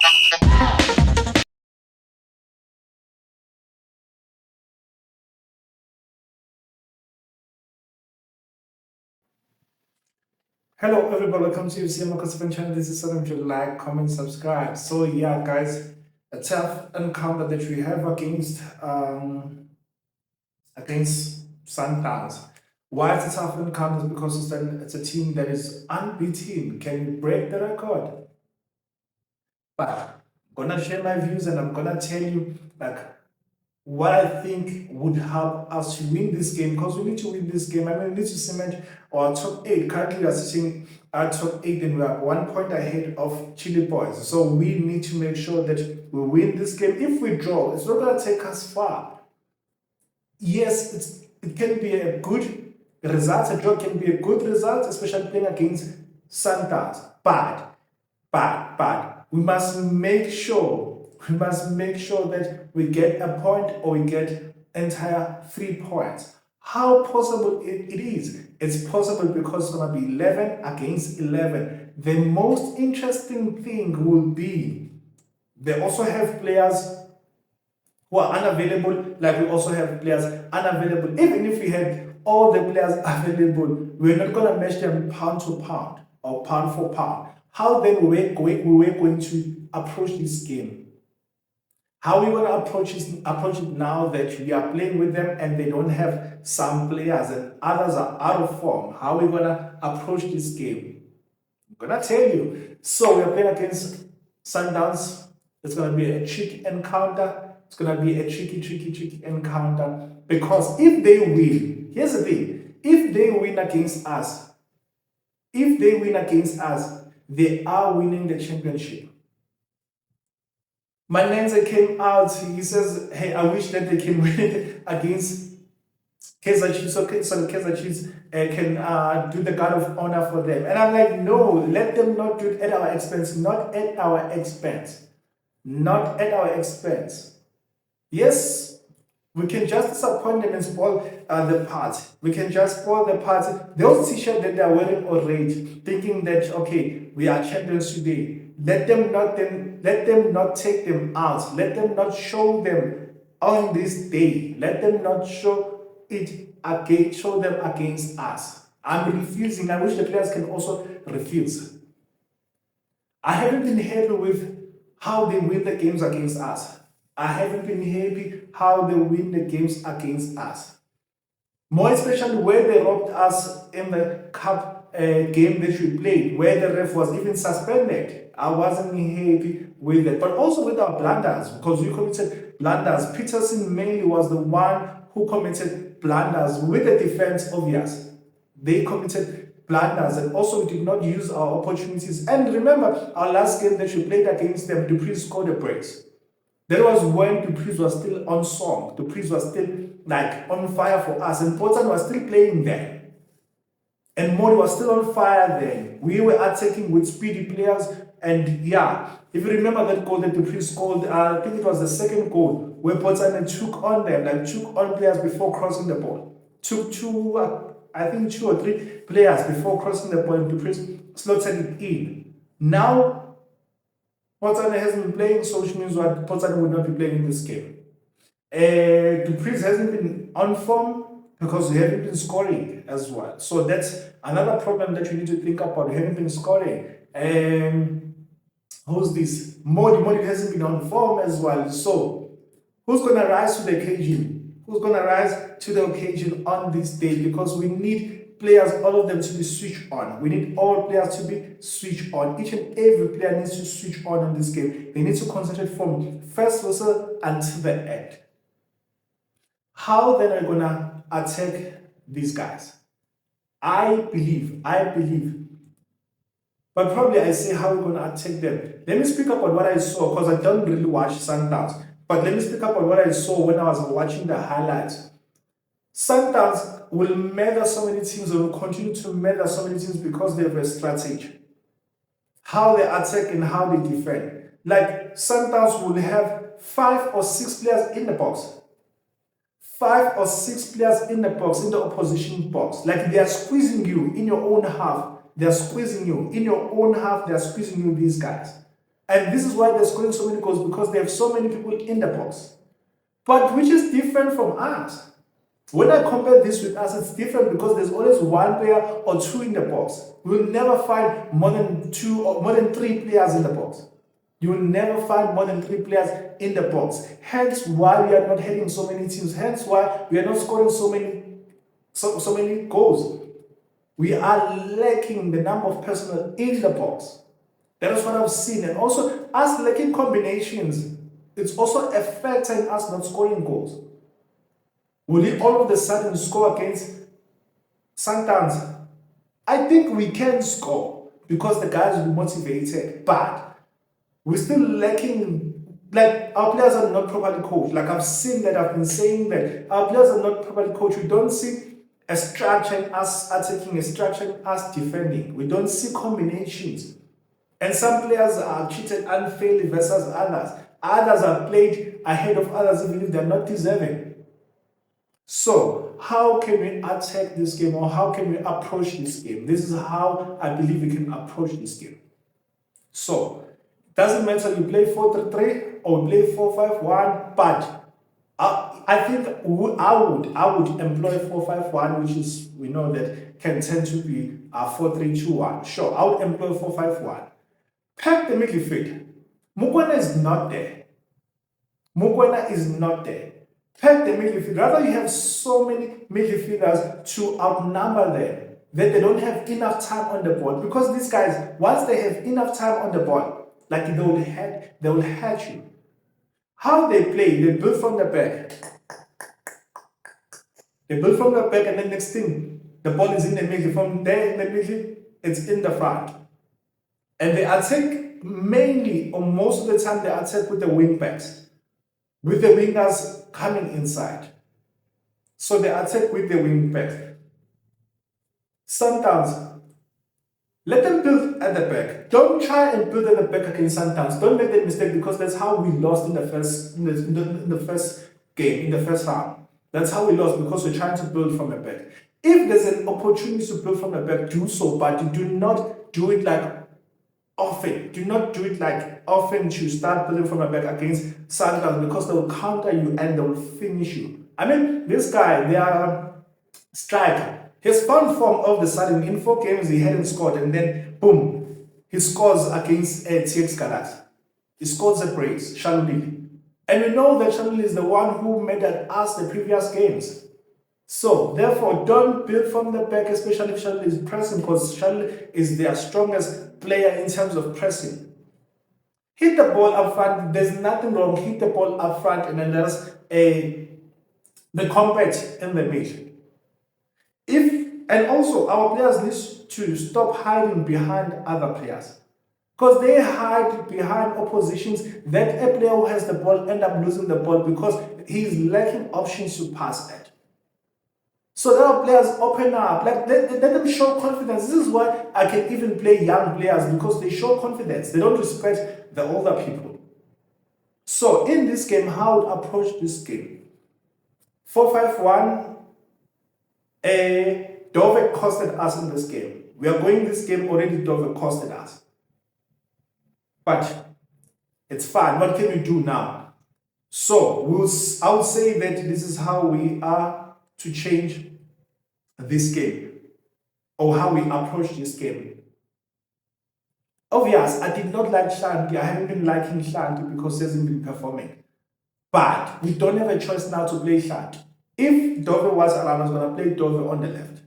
Hello everybody, welcome to UCM Participant channel. This is something to like, comment, subscribe. So yeah guys, a tough encounter that we have against Sundowns. Why it's a tough encounter? Because it's a team that is unbeaten. Can we break the record? But I'm gonna share my views and I'm gonna tell you like what I think would help us to win this game, because we need to win this game. I mean, we need to cement our top 8. Currently, we are sitting at top 8 and we are 1 point ahead of Chile Boys. So we need to make sure that we win this game. If we draw, it's not going to take us far. Yes, it can be a good result. A draw can be a good result, especially playing against Sundowns. But we must make sure that we get a point or we get entire 3 points. How possible it is? It's possible because it's going to be 11 against 11. The most interesting thing will be they also have players who are unavailable, like we also have players unavailable. Even if we had all the players available, we're not going to match them pound to pound or pound for pound. How then we were going to approach this game? How are we going to approach it now that we are playing with them and they don't have some players and others are out of form? How are we going to approach this game? I'm going to tell you. So we are playing against Sundowns. It's going to be a tricky encounter. It's going to be a tricky encounter. Because if they win, here's the thing. If they win against us, they are winning the championship. Manenze came out, he says, hey, I wish that they can win against Kaizer Chiefs, so Kaizer Chiefs can do the guard of honor for them. And I'm like, no, let them not do it at our expense, not at our expense. Not at our expense. Yes, we can just disappoint them and spoil the party. We can just spoil the party. Those t-shirts that they're wearing already, thinking that, okay, we are champions today. Let them not take them out. Let them not show them on this day. Let them not show them against us. I'm refusing. I wish the players can also refuse. I haven't been happy with how they win the games against us. I haven't been happy how they win the games against us. More especially where they robbed us in the cup game that we played, where the ref was even suspended. I wasn't happy with it. But also with our blunders, because we committed blunders. Peterson mainly was the one who committed blunders with the defense, obvious. They committed blunders and also we did not use our opportunities. And remember, our last game that we played against them, Dupree scored a brace. That was when Dupree was still on song. Dupree was still like on fire for us. And Potan was still playing there. And Modi was still on fire then. We were attacking with speedy players. And yeah, if you remember that goal that Dupree scored, I think it was the second goal, where Potan took on them, like took on players before crossing the ball. Took two or three players before crossing the ball and Dupree slotted it in. Now, Potan hasn't been playing, so which means what Potan will not be playing in this game. Dupree hasn't been on form because we haven't been scoring as well. So that's another problem that you need to think about. We haven't been scoring. Who's this? Modi hasn't been on form as well. So who's going to rise to the occasion? Who's going to rise to the occasion on this day? Because we need players, all of them, to be switched on. We need all players to be switched on. Each and every player needs to switch on this game. They need to concentrate from first whistle until the end. How then are we going to attack these guys? I believe, but probably I say how we're going to attack them. Let me speak about what I saw, because I don't really watch Sundowns. But let me speak about what I saw when I was watching the highlights. Sundowns will murder so many teams and will continue to murder so many teams because they have a strategy. How they attack and how they defend. Like Sundowns will have 5 or 6 players in the box. 5 or 6 players in the box, in the opposition box. Like they are squeezing you in your own half. They are squeezing you in your own half. They are squeezing you, these guys. And this is why they're scoring so many goals, because they have so many people in the box. But which is different from us. When I compare this with us, it's different because there's always one player or two in the box. We'll never find more than two or more than three players in the box. You will never find more than three players in the box. Hence why we are not hitting so many teams. Hence why we are not scoring so many goals. We are lacking the number of personnel in the box. That is what I've seen. And also, us lacking combinations, it's also affecting us not scoring goals. Will he all of a sudden score against Sundowns? I think we can score because the guys will be motivated, but we're still lacking, like our players are not properly coached. Like I've seen that, I've been saying that our players are not properly coached. We don't see a structure in us attacking, a structure in us defending. We don't see combinations. And some players are treated unfairly versus others. Others are played ahead of others even if they're not deserving. So, how can we attack this game, or how can we approach this game? This is how I believe we can approach this game. So, it doesn't matter you play 4-3-3 or play 4-5-1, but I think I would employ 4-5-1, which is, we know that can tend to be 4-3-2-1. Sure, I would employ 4-5-1. Pack the midfield. Mokoena is not there. Mokoena is not there. Pack the midfield. Rather, you have so many midfielders to outnumber them that they don't have enough time on the ball. Because these guys, once they have enough time on the ball, like they will hurt you. How they play, they build from the back. They build from the back, and then next thing, the ball is in the middle. From there in the middle, it's in the front. And they attack mainly, or most of the time, they attack with the wing backs, with the wingers coming inside. So they attack with the wing backs. Sundowns, let them build at the back. Don't try and build at the back against Sundowns. Don't make that mistake, because that's how we lost in the first game, in the first round. That's how we lost, because we're trying to build from the back. If there's an opportunity to build from the back, do so, but you do not do it like often. Do not do it like often to start building from the back against Sundowns, because they will counter you and they will finish you. I mean, this guy, they are striker. He's found form all of the sudden. In 4 games, he hadn't scored, and then boom, he scores against TX Galaxy. He scores a brace, Shalulili. And we know that Shalulili is the one who made us the previous games. So, therefore, don't build from the back, especially if Shalulili is pressing, because Shalulili is their strongest player in terms of pressing. Hit the ball up front. There's nothing wrong. Hit the ball up front, and then there's the combat in the middle. And also, our players need to stop hiding behind other players, because they hide behind oppositions that a player who has the ball end up losing the ball because he's lacking options to pass at. So there are players open up, like let them show confidence. This is why I can even play young players, because they show confidence. They don't respect the older people. So in this game, how to approach this game? 4-5-1. Dove costed us in this game. We are going this game already. Dove costed us, but it's fine. What can we do now? So I would say that this is how we are to change this game, or how we approach this game. Obvious, I did not like Shanti. I haven't been liking Shanti because he hasn't been performing. But we don't have a choice now to play Shanti. If Dove was around, I was going to play Dove on the left.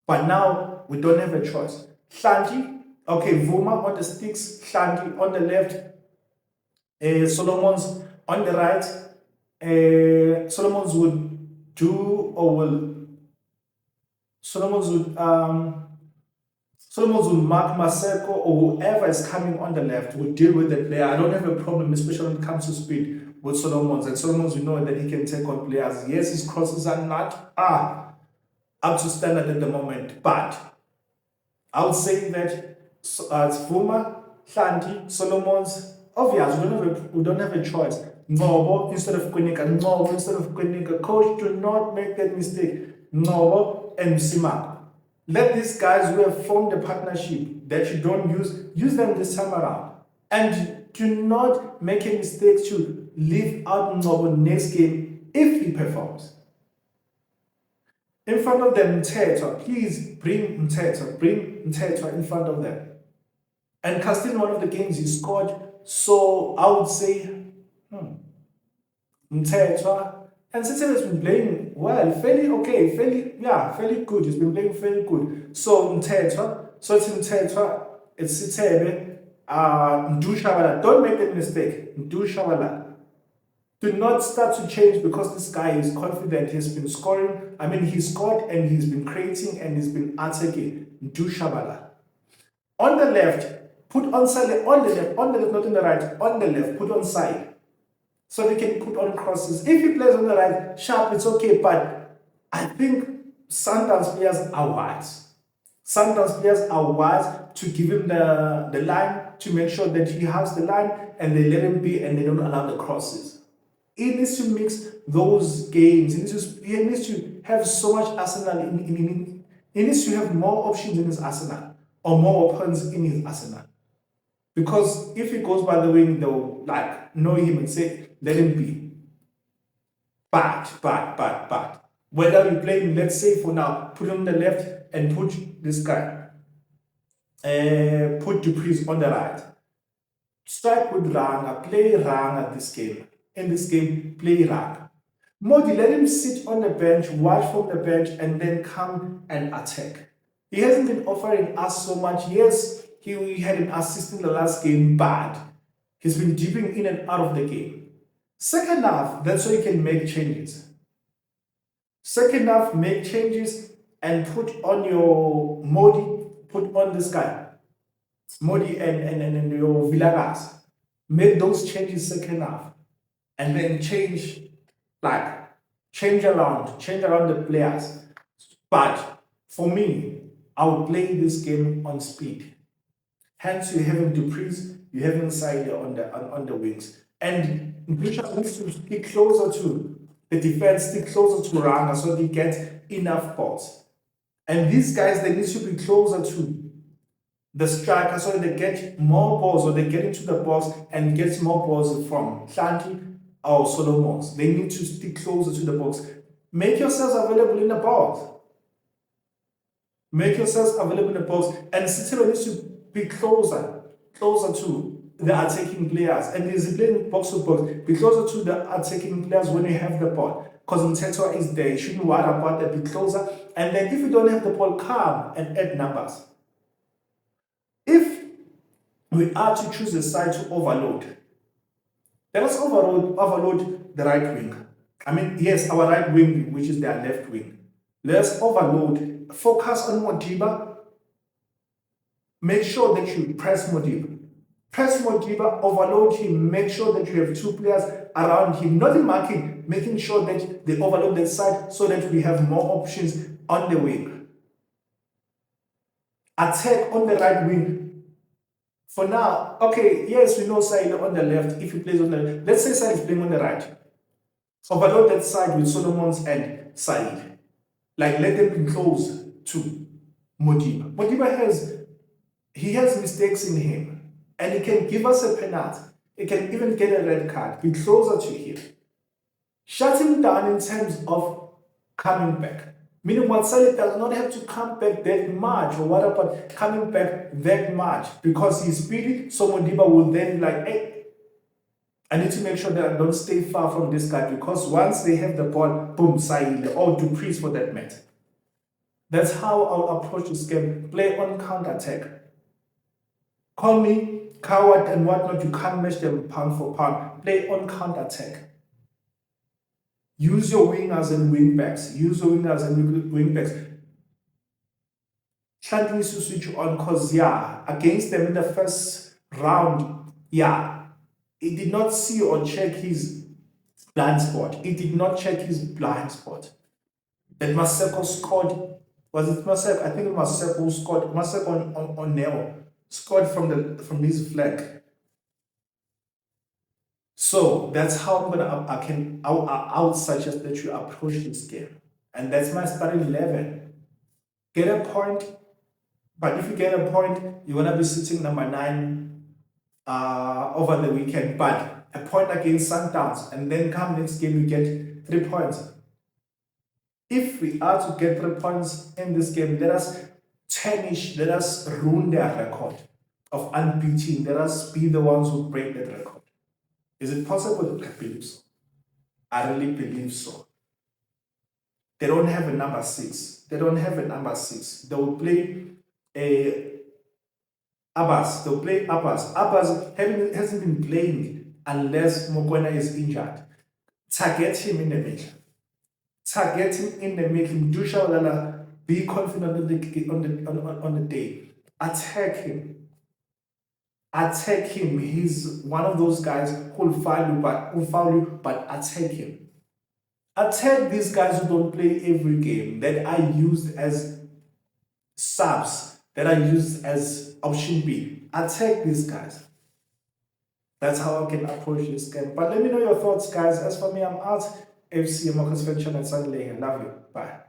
But now we don't have a choice. Shanti, okay, Vuma on the sticks, Shanti on the left, Solomon's on the right. Solomons would do, or will Solomons would mark Maseko, or whoever is coming on the left will deal with the player. I don't have a problem, especially when it comes to speed, with Solomons. And Solomons, we know that he can take on players. Yes, his crosses are not up to standard at the moment, but I would say that it's Vuma, Hlanti, Solomons. Obvious, we don't have a choice. Ngobo instead of Kwenika, Ngobo instead of Kwenika. Coach, do not make that mistake. Ngobo and Msimako. Let these guys who have formed a partnership that you don't use them this time around. And do not make a mistake to leave out Ngobo next game if he performs. In front of them, Mtetwa, please bring Mtetwa in front of them. And Castillo, one of the games he scored, so I would say, Mtetwa. And Sitele has been playing well, fairly okay, fairly good. He's been playing fairly good. So it's Mtetwa, it's Sitele, Ndu Shabala. Don't make that mistake. Ndu Shabala. Do not start to change because this guy is confident. He's been scoring. I mean, he scored and he's been creating and he's been attacking. Ndu Shabala. On the left, put on side, on the left, not on the right, on the left, put on side. So they can put on crosses. If he plays on the right, sharp, it's okay. But I think Sundowns players are wise. Sundowns players are wise to give him the line, to make sure that he has the line and they let him be and they don't allow the crosses. He needs to mix those games. He needs to have so much arsenal he needs to have more options in his arsenal or more weapons in his arsenal. Because if he goes by the wing, they'll like know him and say, let him be. But. Whether you play him, let's say for now, put him on the left and put this guy. Put Dupreez on the right. Strike with Ranga, play Ranga this game. In this game, play Ranga. Modi, let him sit on the bench, watch from the bench, and then come and attack. He hasn't been offering us so much. Yes, he had an assist in the last game, but he's been dipping in and out of the game. Second half, that's where you can make changes. Second half, make changes and put on your Modi, put on this guy, Modi and your Villagas. Make those changes second half. And then change around the players. But for me, I would play this game on speed. Hence, you having Dupreez, you having Saile on the wings. And Bishop needs to stick closer to the defense, stick closer to Ranga so they get enough balls. And these guys, they need to be closer to the striker so they get more balls or they get into the box and get more balls from Hlanti or Solomons. They need to stick closer to the box. Make yourselves available in the box. Make yourselves available in the box. And Sitela needs to be closer to the attacking players. And he's playing box to box. Be closer to the attacking players when you have the ball. Because Mtetwa is there. You shouldn't worry about that. Be closer. And then if you don't have the ball, come and add numbers. If we are to choose a side to overload, let us overload the right wing. I mean, yes, our right wing, which is their left wing. Let's overload. Focus on Modiba. Make sure that you press Modiba. Press Modiba, overload him. Make sure that you have two players around him. Not in marking, making sure that they overload that side so that we have more options on the wing. Attack on the right wing. For now, okay, yes, we know Saile on the left. If he plays on the left, let's say Saile is playing on the right. Overload that side with Solomons and Saile. Like, let them be close to Modiba. Modiba has mistakes in him. And he can give us a penalty. He can even get a red card. Be closer to him. Shut him down in terms of coming back. Meaning Watsale does not have to come back that much, or what about coming back that much? Because he's speedy, so Modiba will then be like, hey, I need to make sure that I don't stay far from this guy, because once they have the ball, boom, Saile, or Dupreez for that matter. That's how I'll approach this game. Play on counter-attack. Call me coward and whatnot, you can't match them pound for pound. Play on counter-attack. Use your wingers and wingbacks. Hlanti needs to switch on because, against them in the first round, he did not see or check his blind spot. That Maseko scored, was it Maseko? I think Maseko scored. Maseko on Neo scored from his flank. So that's how I would suggest that you approach this game. And that's my starting 11. Get a point, but if you get a point, you're going to be sitting number 9 over the weekend, but a point against Sundowns, and then come next game you get 3 points. If we are to get 3 points in this game, let us tarnish, let us ruin their record of unbeaten. Let us be the ones who break that record. Is it possible? I believe so. I really believe so. They don't have a number 6. They don't have a number 6. They will play a Abbas. They'll play Abbas. Abbas hasn't been playing unless Mokwena is injured. Target him in the middle. Target him in the middle. Mdusha Ulala, be confident on the day. Attack him. Attack him. He's one of those guys who will foul you, but attack him. Attack these guys who don't play every game, that are used as subs, that are used as option B. Attack these guys. That's how I can approach this game. But let me know your thoughts, guys. As for me, I'm out. FC Marcus Venture and SANELE. Love you. Bye.